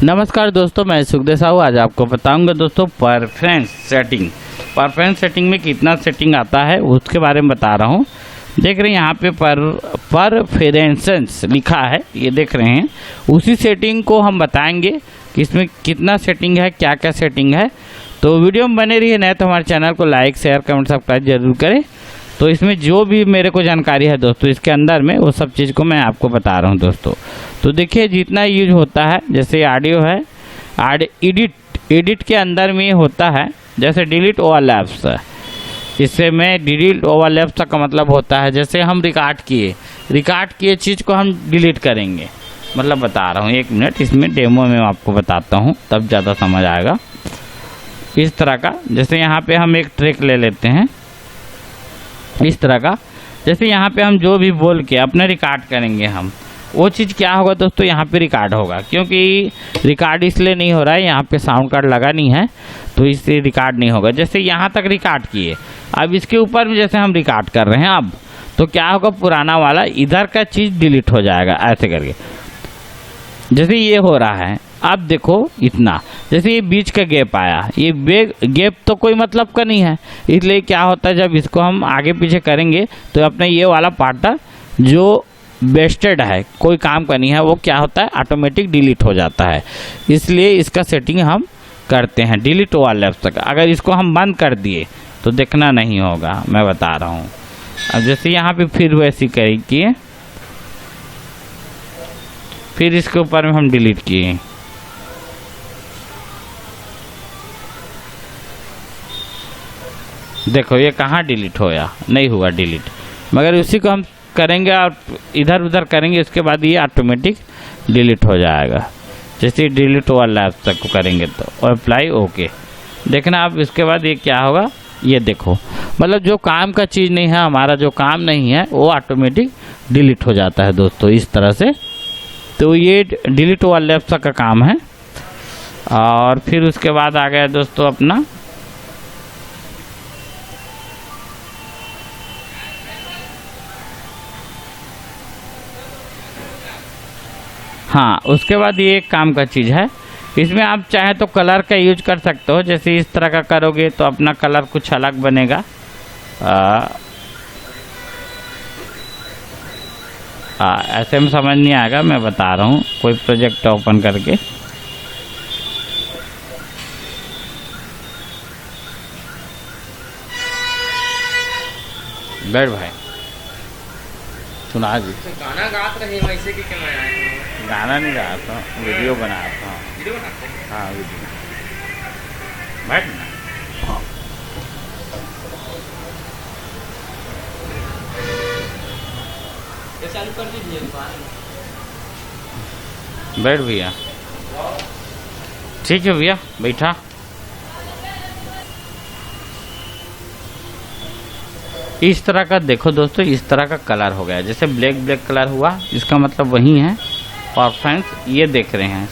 नमस्कार दोस्तों, मैं सुखदेव साहू। आज आपको बताऊंगा दोस्तों परफरेंस सेटिंग में कितना सेटिंग आता है उसके बारे में बता रहा हूं। देख रहे हैं यहाँ पे परफरेंसेस लिखा है, ये देख रहे हैं। उसी सेटिंग को हम बताएंगे कि इसमें कितना सेटिंग है, क्या क्या सेटिंग है। तो वीडियो में बने रहिए। नए तो हमारे चैनल को लाइक, शेयर, कमेंट, सब्सक्राइब जरूर करें। तो इसमें जो भी मेरे को जानकारी है दोस्तों, इसके अंदर में वो सब चीज़ को मैं आपको बता रहा हूँ दोस्तों। तो देखिए जितना यूज होता है, जैसे ऑडियो है, एडिट के अंदर में होता है, जैसे डिलीट ओवरलैप्स। इससे में डिलीट ओवरलैप्स का मतलब होता है जैसे हम रिकॉर्ड किए चीज़ को हम डिलीट करेंगे। मतलब बता रहा हूँ, एक मिनट, इसमें डेमो में आपको बताता हूँ तब ज़्यादा समझ आएगा। इस तरह का, जैसे यहाँ पे हम एक ट्रैक ले लेते हैं इस तरह का। जैसे यहाँ पे हम जो भी बोल के अपने रिकॉर्ड करेंगे, हम वो चीज़ क्या होगा दोस्तों, यहाँ पे रिकॉर्ड होगा। क्योंकि रिकॉर्ड इसलिए नहीं हो रहा है, यहाँ पे साउंड कार्ड लगा नहीं है, तो इससे रिकॉर्ड नहीं होगा। जैसे यहाँ तक रिकॉर्ड किए, अब इसके ऊपर में जैसे हम रिकॉर्ड कर रहे हैं अब, तो क्या होगा, पुराना वाला इधर का चीज़ डिलीट हो जाएगा ऐसे करके। जैसे ये हो रहा है, अब देखो इतना, जैसे ये बीच का गैप आया, ये गैप तो कोई मतलब का नहीं है। इसलिए क्या होता है, जब इसको हम आगे पीछे करेंगे तो अपना ये वाला पार्ट जो वेस्टेड है, कोई काम का नहीं है, वो क्या होता है, ऑटोमेटिक डिलीट हो जाता है। इसलिए इसका सेटिंग हम करते हैं डिलीट ओवरलैप्स तक। अगर इसको हम बंद कर दिए तो देखना नहीं होगा, मैं बता रहा हूँ। अब जैसे यहाँ पे फिर वैसी किए, फिर इसके ऊपर में हम डिलीट किए, देखो ये कहाँ डिलीट होया, नहीं हुआ डिलीट। मगर उसी को हम करेंगे और इधर उधर करेंगे, उसके बाद ये ऑटोमेटिक डिलीट हो जाएगा। जैसे डिलीट ओवरलैप्स तक को करेंगे तो अप्लाई ओके। देखना अब इसके बाद ये क्या होगा, ये देखो, मतलब जो काम का चीज़ नहीं है, हमारा जो काम नहीं है, वो ऑटोमेटिक डिलीट हो जाता है दोस्तों, इस तरह से। तो ये डिलीट ओवरलैप्स का काम है। और फिर उसके बाद आ गया दोस्तों अपना हाँ, उसके बाद ये एक काम का चीज़ है, इसमें आप चाहे तो कलर का यूज कर सकते हो। जैसे इस तरह का करोगे तो अपना कलर कुछ अलग बनेगा। ऐसे में समझ नहीं आएगा, मैं बता रहा हूँ। कोई प्रोजेक्ट ओपन करके बैठ भाई, सुना जी। गाना गात रहे वैसे कि क्या मैं आया हूँ? गाना नहीं गा रहा था, वीडियो बना रहा था। वीडियो बनाते हैं? हाँ वीडियो। बैठ ना, ये चालू कर दीजिए दुकान। बैठ भैया। ठीक है भैया, बैठा। इस तरह का देखो दोस्तों, इस तरह का कलर हो गया। जैसे ब्लैक कलर हुआ, इसका मतलब वही है परफरेंस। ये देख रहे हैं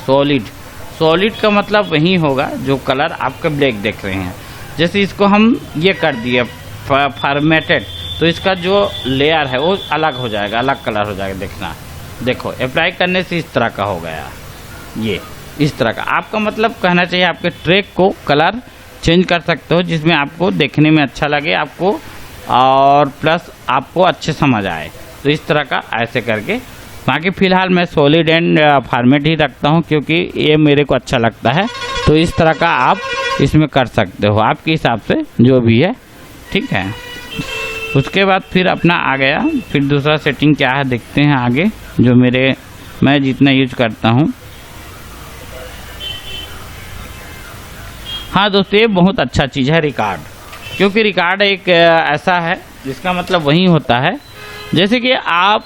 सॉलिड का मतलब वही होगा जो कलर आपका ब्लैक देख रहे हैं। जैसे इसको हम ये कर दिए फॉर्मेटेड, तो इसका जो लेयर है वो अलग हो जाएगा, अलग कलर हो जाएगा। देखना, देखो अप्लाई करने से इस तरह का हो गया, ये इस तरह का। आपका मतलब कहना चाहिए आपके ट्रैक को कलर चेंज कर सकते हो, जिसमें आपको देखने में अच्छा लगे आपको, और प्लस आपको अच्छे समझ आए। तो इस तरह का ऐसे करके। बाकी फ़िलहाल मैं सॉलिड एंड फॉर्मेट ही रखता हूँ, क्योंकि ये मेरे को अच्छा लगता है। तो इस तरह का आप इसमें कर सकते हो, आपके हिसाब से जो भी है, ठीक है। उसके बाद फिर अपना आ गया, फिर दूसरा सेटिंग क्या है देखते हैं आगे, जो मैं जितना यूज करता हूँ। हाँ दोस्तों, ये बहुत अच्छा चीज़ है रिकॉर्ड, क्योंकि रिकॉर्ड एक ऐसा है जिसका मतलब वही होता है। जैसे कि आप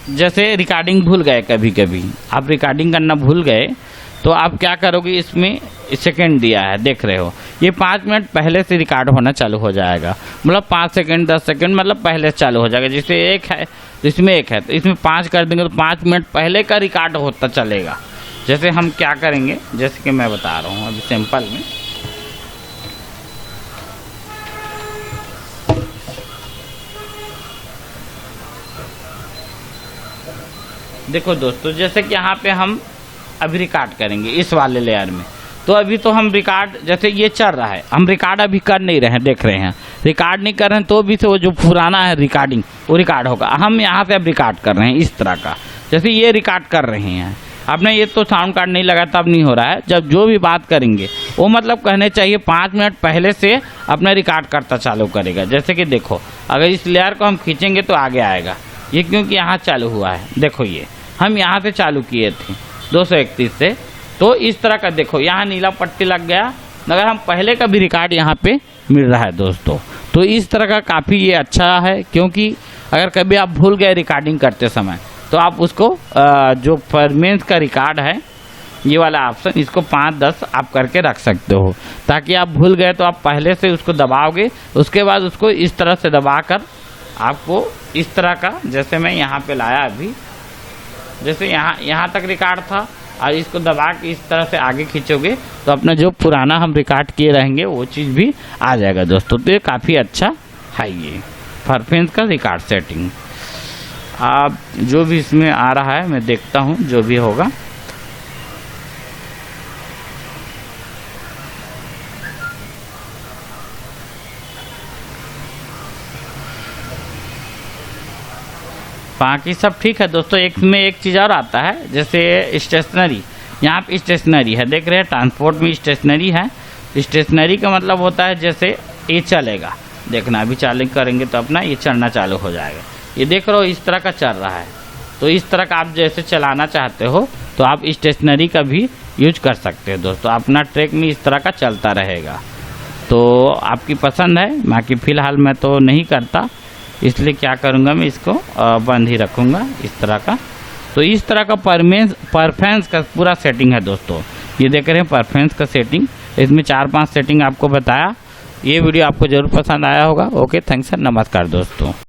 जैसे रिकॉर्डिंग भूल गए, कभी कभी आप रिकॉर्डिंग करना भूल गए, तो आप क्या करोगे, इसमें सेकंड दिया है, देख रहे हो, ये 5 मिनट पहले से रिकॉर्ड होना चालू हो जाएगा। मतलब 5 सेकंड 10 सेकंड मतलब पहले से चालू हो जाएगा। जैसे एक है तो इसमें एक है, तो इसमें 5 कर देंगे तो 5 मिनट पहले का रिकॉर्ड होता चलेगा। जैसे हम क्या करेंगे, जैसे कि मैं बता रहा हूँ अभी सिंपल में, देखो दोस्तों, जैसे कि यहाँ पे हम अभी रिकॉर्ड करेंगे इस वाले लेयर में। तो अभी तो हम रिकॉर्ड, जैसे ये चल रहा है, हम रिकॉर्ड अभी कर नहीं रहे हैं, देख रहे हैं रिकॉर्ड नहीं कर रहे हैं, तो भी से वो जो पुराना है रिकॉर्डिंग वो रिकॉर्ड होगा। हम यहाँ से अब रिकॉर्ड कर रहे हैं इस तरह का, जैसे ये रिकॉर्ड कर रहे हैं। आपने ये तो साउंड कार्ड नहीं लगा तब नहीं हो रहा है, जब जो भी बात करेंगे वो मतलब कहने चाहिए 5 मिनट पहले से अपना रिकॉर्ड करता चालू करेगा। जैसे कि देखो, अगर इस लेयर को हम खींचेंगे तो आगे आएगा ये, क्योंकि यहाँ चालू हुआ है। देखो ये हम यहाँ से चालू किए थे 231 से, तो इस तरह का देखो यहाँ नीला पट्टी लग गया, मगर हम पहले का भी रिकॉर्ड यहाँ पे मिल रहा है दोस्तों। तो इस तरह का काफ़ी ये अच्छा है, क्योंकि अगर कभी आप भूल गए रिकॉर्डिंग करते समय तो आप उसको जो परमेंस का रिकॉर्ड है ये वाला ऑप्शन, इसको 5-10 आप करके रख सकते हो, ताकि आप भूल गए तो आप पहले से उसको दबाओगे, उसके बाद उसको इस तरह से दबाकर आपको इस तरह का, जैसे मैं यहाँ पे लाया अभी, जैसे यहाँ तक रिकॉर्ड था और इसको दबा के इस तरह से आगे खींचोगे तो अपना जो पुराना हम रिकॉर्ड किए रहेंगे वो चीज़ भी आ जाएगा दोस्तों। तो ये काफ़ी अच्छा है ये परफेंस का रिकॉर्ड सेटिंग। आप जो भी इसमें आ रहा है मैं देखता हूँ जो भी होगा। बाकी सब ठीक है दोस्तों। एक चीज़ और आता है, जैसे स्टेशनरी, यहाँ पे स्टेशनरी है, देख रहे हैं ट्रांसपोर्ट में स्टेशनरी है। स्टेशनरी का मतलब होता है जैसे ये चलेगा, देखना अभी चालू करेंगे तो अपना ये चलना चालू हो जाएगा। ये देख रहे हो इस तरह का चल रहा है, तो इस तरह का आप जैसे चलाना चाहते हो तो आप स्टेशनरी का भी यूज कर सकते हो दोस्तों। अपना ट्रैक में इस तरह का चलता रहेगा, तो आपकी पसंद है। बाकी फ़िलहाल मैं तो नहीं करता, इसलिए क्या करूँगा मैं इसको बंद ही रखूँगा इस तरह का। तो इस तरह का परफेंस का पूरा सेटिंग है दोस्तों। ये देख रहे हैं परफेंस का सेटिंग, इसमें 4-5 सेटिंग आपको बताया। ये वीडियो आपको ज़रूर पसंद आया होगा। ओके, थैंक्स सर, नमस्कार दोस्तों।